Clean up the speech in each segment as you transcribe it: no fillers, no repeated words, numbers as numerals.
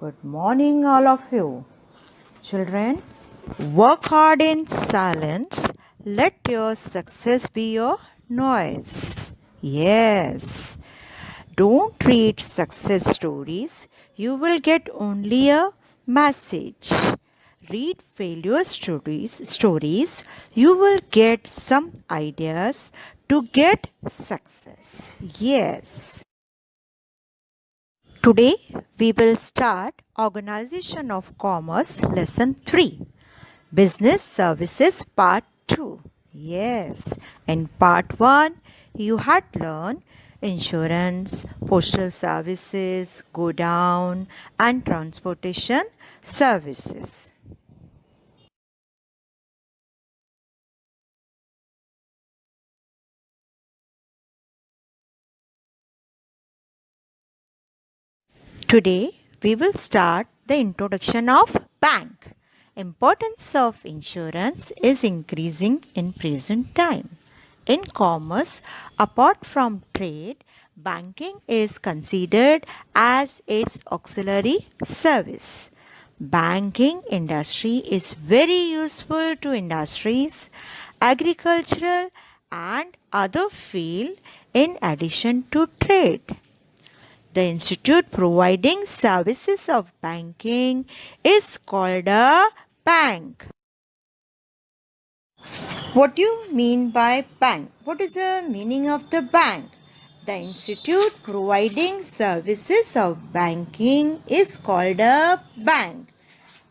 Good morning, all of you. Children, work hard in silence. Let your success be your noise. Yes. Don't read success stories. You will get only a message. Read failure stories. You will get some ideas to get success. Yes. Today we will start Organization of Commerce Lesson 3, Business Services Part 2. Yes, in Part 1 you had learned insurance, postal services, go down and transportation services. Today we will start the introduction of bank. Importance of insurance is increasing in present time. In commerce, apart from trade, banking is considered as its auxiliary service. Banking industry is very useful to industries, agricultural and other field in addition to trade. The institute providing services of banking is called a bank. What do you mean by bank? What is the meaning of the bank? The institute providing services of banking is called a bank.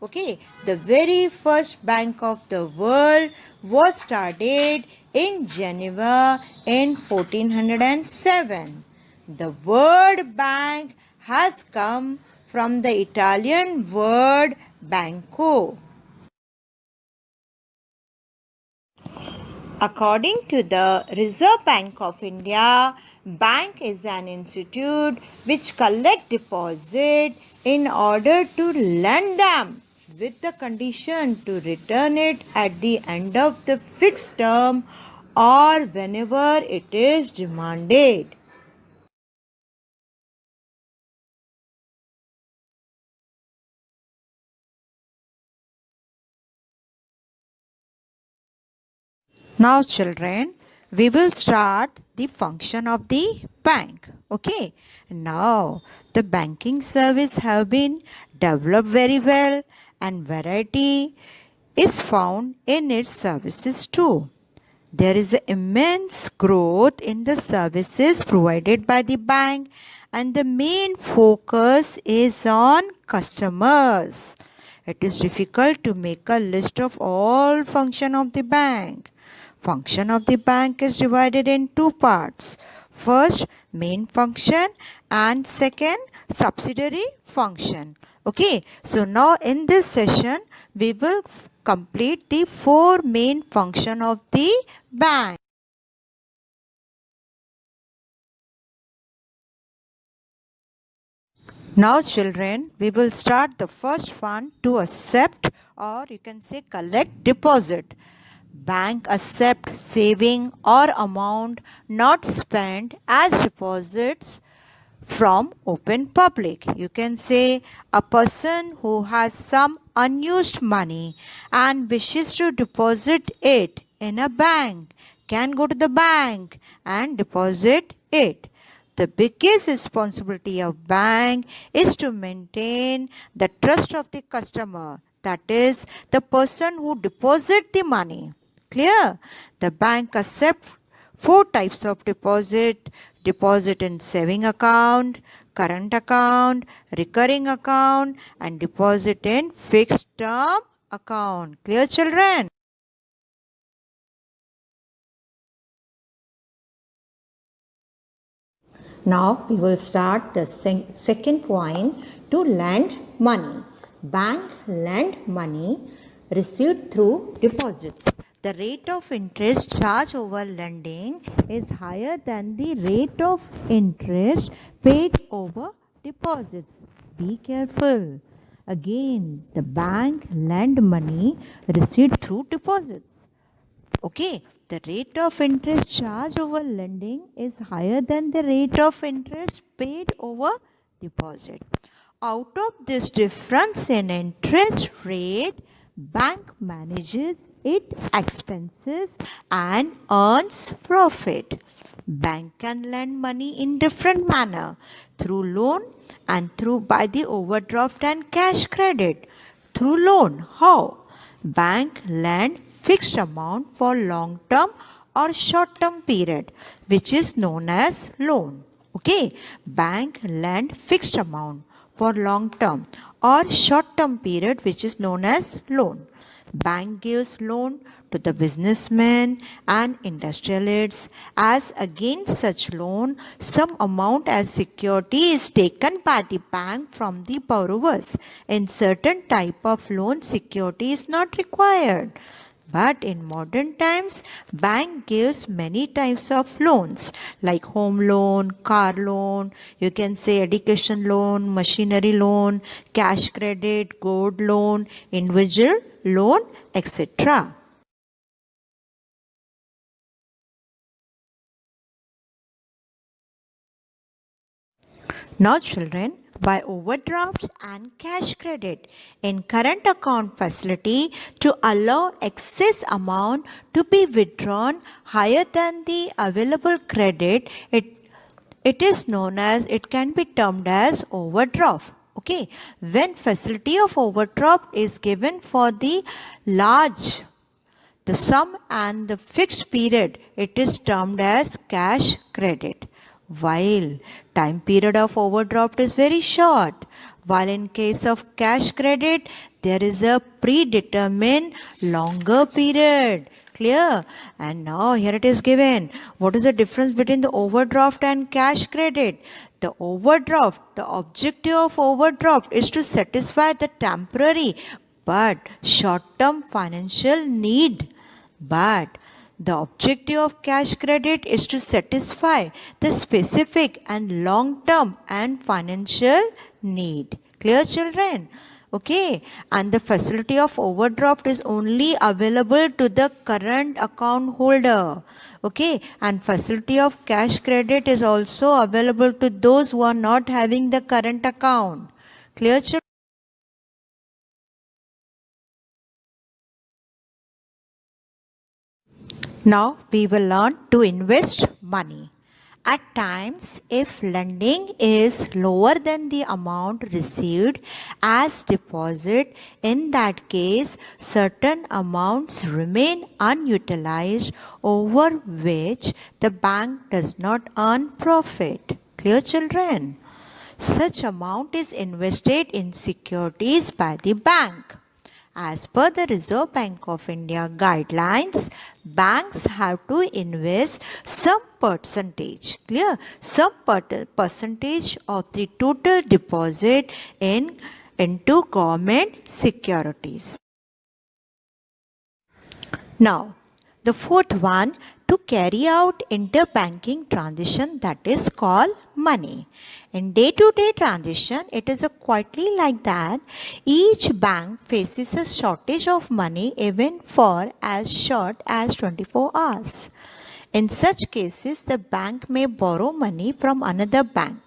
Okay, the very first bank of the world was started in Geneva in 1407. The word bank has come from the Italian word banco. According to the Reserve Bank of India, bank is an institute which collect deposit in order to lend them with the condition to return it at the end of the fixed term or whenever it is demanded. Now, children, we will start the function of the bank. Okay. Now, the banking service have been developed very well and variety is found in its services too. There is immense growth in the services provided by the bank and the main focus is on customers. It is difficult to make a list of all function of the bank. Function of the bank is divided in two parts. First, main function and second, subsidiary function. Okay, so now in this session, we will complete the four main function of the bank. Now children, we will start the first one to accept or you can say collect deposit. Bank accept saving or amount not spent as deposits from open public. You can say a person who has some unused money and wishes to deposit it in a bank can go to the bank and deposit it. The biggest responsibility of bank is to maintain the trust of the customer, that is the person who deposit the money. Clear? The bank accept four types of deposit: deposit in saving account, current account, recurring account and deposit in fixed term account. Clear children? Now we will start the second point to lend money. Bank lend money received through deposits. The rate of interest charged over lending is higher than the rate of interest paid over deposits. Be careful. Again, the bank lend money received through deposits. Okay, the rate of interest charged over lending is higher than the rate of interest paid over deposit. Out of this difference in interest rate, bank manages its expenses and earns profit. Bank can lend money in different manner, through loan and through by the overdraft and cash credit. Through loan, how? Bank lend fixed amount for long term or short term period, which is known as loan. Okay, bank lend fixed amount for long term or short term period, which is known as loan. Bank gives loan to the businessmen and industrialists. As against such loan, some amount as security is taken by the bank from the borrowers. In certain type of loan, security is not required. But in modern times, bank gives many types of loans like home loan, car loan, you can say education loan, machinery loan, cash credit, gold loan, individual loan, etc. Now children, by overdraft and cash credit in current account facility to allow excess amount to be withdrawn higher than the available credit, it is known as, it can be termed as overdraft. Okay, when facility of overdraft is given for the large, the sum and the fixed period, it is termed as cash credit. While time period of overdraft is very short, while in case of cash credit, there is a predetermined longer period. Clear? And now here it is given. What is the difference between the overdraft and cash credit? The overdraft, the objective of overdraft is to satisfy the temporary but short-term financial need. But the objective of cash credit is to satisfy the specific and long-term and financial need. Clear, children? Okay, and the facility of overdraft is only available to the current account holder. Okay, and facility of cash credit is also available to those who are not having the current account. Clear, children? Now we will learn to invest money. At times, if lending is lower than the amount received as deposit, in that case, certain amounts remain unutilized over which the bank does not earn profit. Clear, children? Such amount is invested in securities by the bank. As per the Reserve Bank of India guidelines, banks have to invest some percentage, clear, some percentage of the total deposit into government securities. Now, the fourth one, to carry out interbanking transaction, that is called money. In day-to-day transaction, it is a quietly like that. Each bank faces a shortage of money even for as short as 24 hours. In such cases, the bank may borrow money from another bank.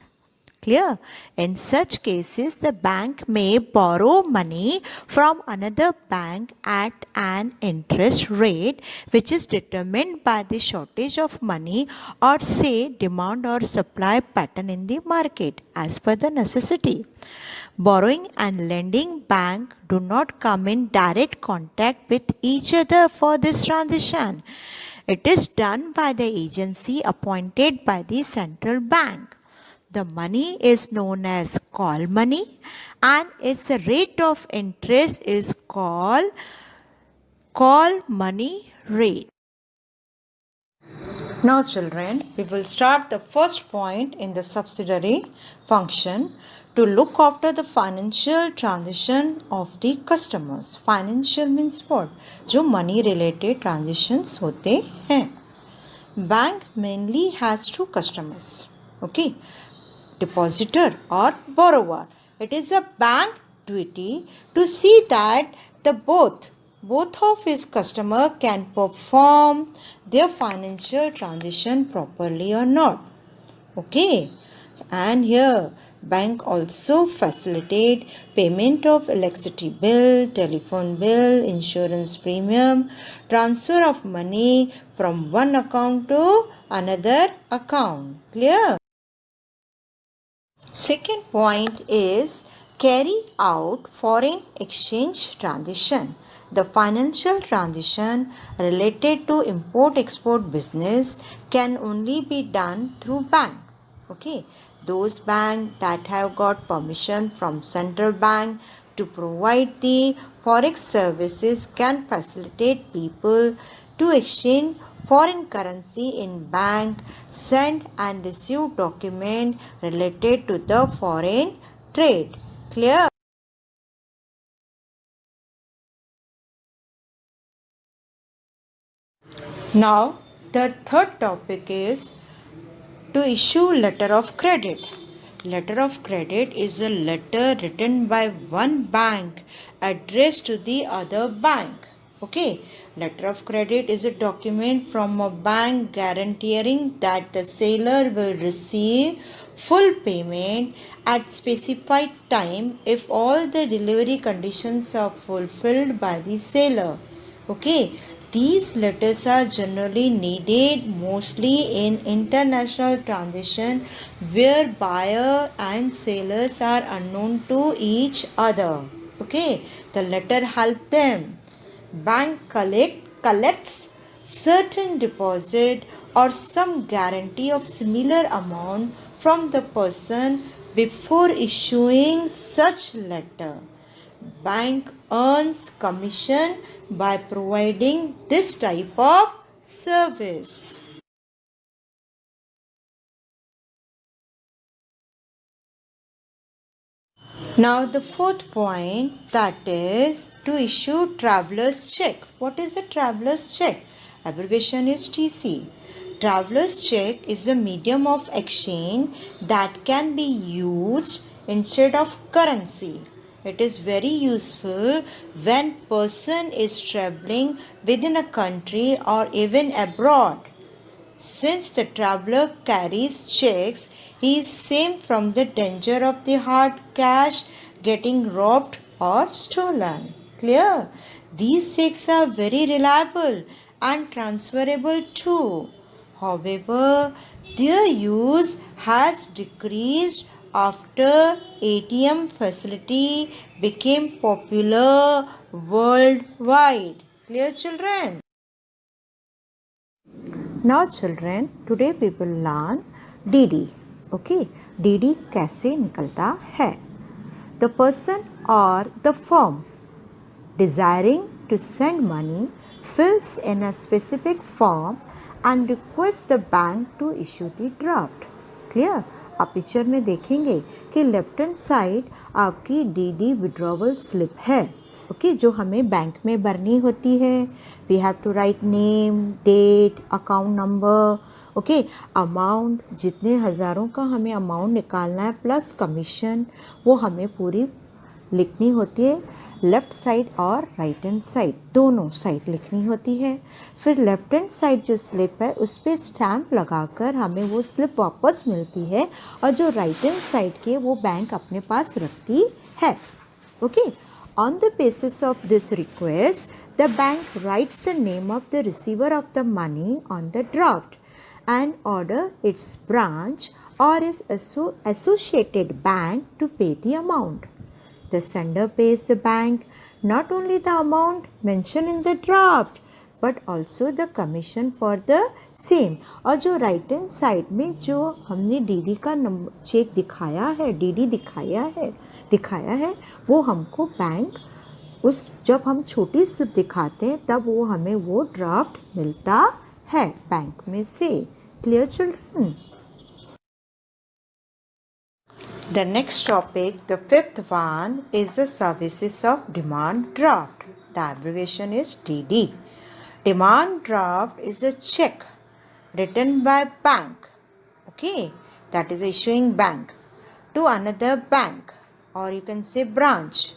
Clear? In such cases, the bank may borrow money from another bank at an interest rate which is determined by the shortage of money or say demand or supply pattern in the market as per the necessity. Borrowing and lending bank do not come in direct contact with each other for this transaction. It is done by the agency appointed by the central bank. The money is known as call money and its rate of interest is called call money rate. Now children, we will start the first point in the subsidiary function to look after the financial transaction of the customers. Financial means what? जो money related transactions होते हैं. Bank mainly has two customers. Okay. Depositor or borrower. It is a bank duty to see that the both of his customer can perform their financial transaction properly or not. Okay, and here Bank also facilitate payment of electricity bill, telephone bill, insurance premium, transfer of money from one account to another account. Clear? Second point is carry out foreign exchange transaction. The financial transaction related to import-export business can only be done through bank. Okay, those banks that have got permission from central bank to provide the forex services can facilitate people to exchange foreign currency in bank, send and receive document related to the foreign trade. Clear? Now, the third topic is to issue letter of credit. Letter of credit is a letter written by one bank addressed to the other bank. Okay, letter of credit is a document from a bank guaranteeing that the seller will receive full payment at specified time if all the delivery conditions are fulfilled by the seller. Okay, these letters are generally needed mostly in international transaction where buyer and sellers are unknown to each other. Okay, the letter help them. Bank collects certain deposit or some guarantee of similar amount from the person before issuing such letter. Bank earns commission by providing this type of service. Now the fourth point, that is to issue traveler's check. What is a traveler's check? Abbreviation is TC. Traveler's check is a medium of exchange that can be used instead of currency. It is very useful when person is traveling within a country or even abroad. Since the traveler carries checks, he is safe from the danger of the hard cash getting robbed or stolen. Clear? These checks are very reliable and transferable too. However, their use has decreased after ATM facility became popular worldwide. Clear, children? Now children, today we will learn DD. Okay, DD कैसे निकलता है? The person or the firm desiring to send money fills in a specific form and requests the bank to issue the draft. Clear? आप picture में देखेंगे कि left hand side आपकी DD withdrawal slip है. Okay, जो हमें bank में भरनी होती है. We have to write name, date, account number. Okay, amount जितने हज़ारों का हमें अमाउंट निकालना है प्लस कमीशन, वो हमें पूरी लिखनी होती है. लेफ़्ट साइड और राइट हैंड साइड दोनों साइड लिखनी होती है. फिर लेफ़्ट हैंड साइड जो स्लिप है उस पर स्टैम्प लगाकर हमें वो स्लिप वापस मिलती है और जो राइट हैंड साइड की वो बैंक अपने पास रखती है. Okay, on the basis of this request, the bank writes the name of the receiver of the money on the draft and order its branch or its associated bank to pay the amount. The sender pays the bank not only the amount mentioned in the draft but also the commission for the same. और जो right hand side में जो हमने DD का number check दिखाया है, DD दिखाया है वो हमको बैंक उस जब हम छोटी स्लिप दिखाते हैं तब वो हमें वो ड्राफ्ट मिलता है बैंक में से. Clear children? The next topic, the fifth one, is the services of demand draft. The abbreviation is DD. Demand draft is a check written by bank, okay, that is issuing bank, to another bank or you can say branch,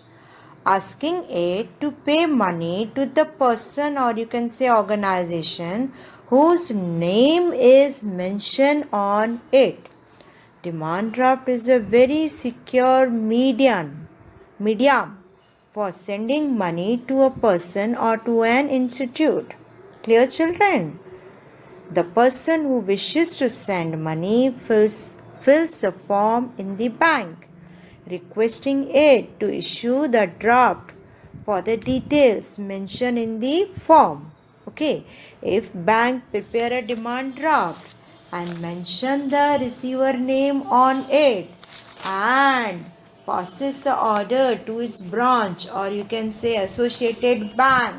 asking it to pay money to the person or you can say organization whose name is mentioned on it. Demand draft is a very secure medium for sending money to a person or to an institute. Clear, children? The person who wishes to send money fills a form in the bank requesting it to issue the draft for the details mentioned in the form. Okay, if bank prepare a demand draft and mention the receiver name on it and passes the order to its branch, or you can say associated bank,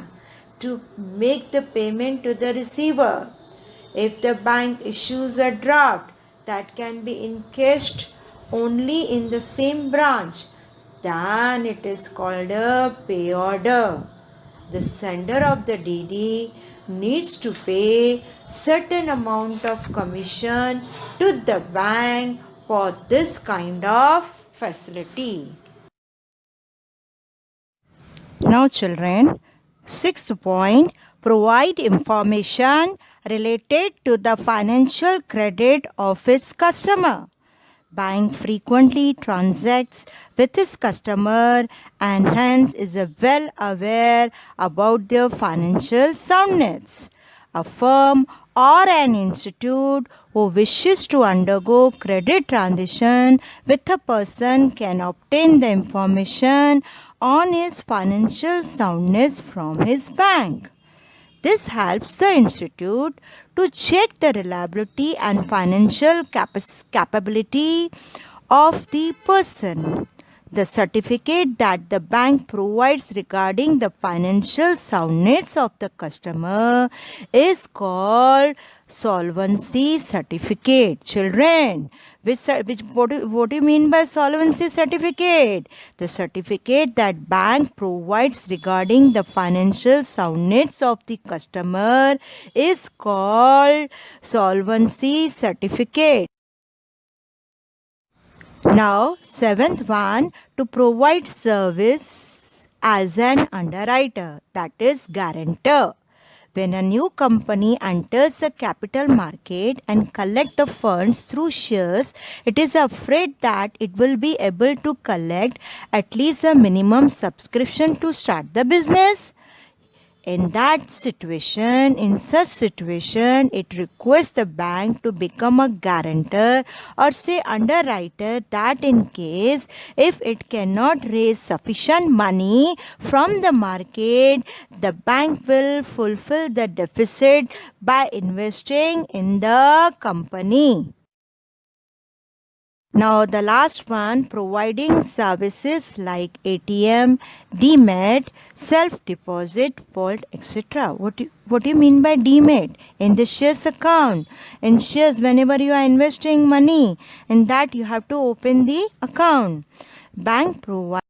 to make the payment to the receiver. If the bank issues a draft that can be encashed only in the same branch, then it is called a pay order. The sender of the DD needs to pay certain amount of commission to the bank for this kind of facility. Now children, sixth point, provide information related to the financial credit of its customer. Bank frequently transacts with its customer and hence is well aware about their financial soundness. A firm or an institute who wishes to undergo credit transaction with a person can obtain the information on his financial soundness from his bank. This helps the institute to check the reliability and financial capability of the person. The certificate that the bank provides regarding the financial soundness of the customer is called solvency certificate. Children, what do you mean by solvency certificate? The certificate that bank provides regarding the financial soundness of the customer is called solvency certificate. Now, seventh one, to provide service as an underwriter, that is guarantor. When a new company enters the capital market and collect the funds through shares, it is afraid that it will be able to collect at least a minimum subscription to start the business. In such situation, it requests the bank to become a guarantor or say underwriter, that in case if it cannot raise sufficient money from the market, the bank will fulfill the deficit by investing in the company. Now the last one, providing services like ATM, DMAT, self-deposit, vault, etc. What do you mean by DMAT? In the shares account. In shares, whenever you are investing money, in that you have to open the account. Bank provides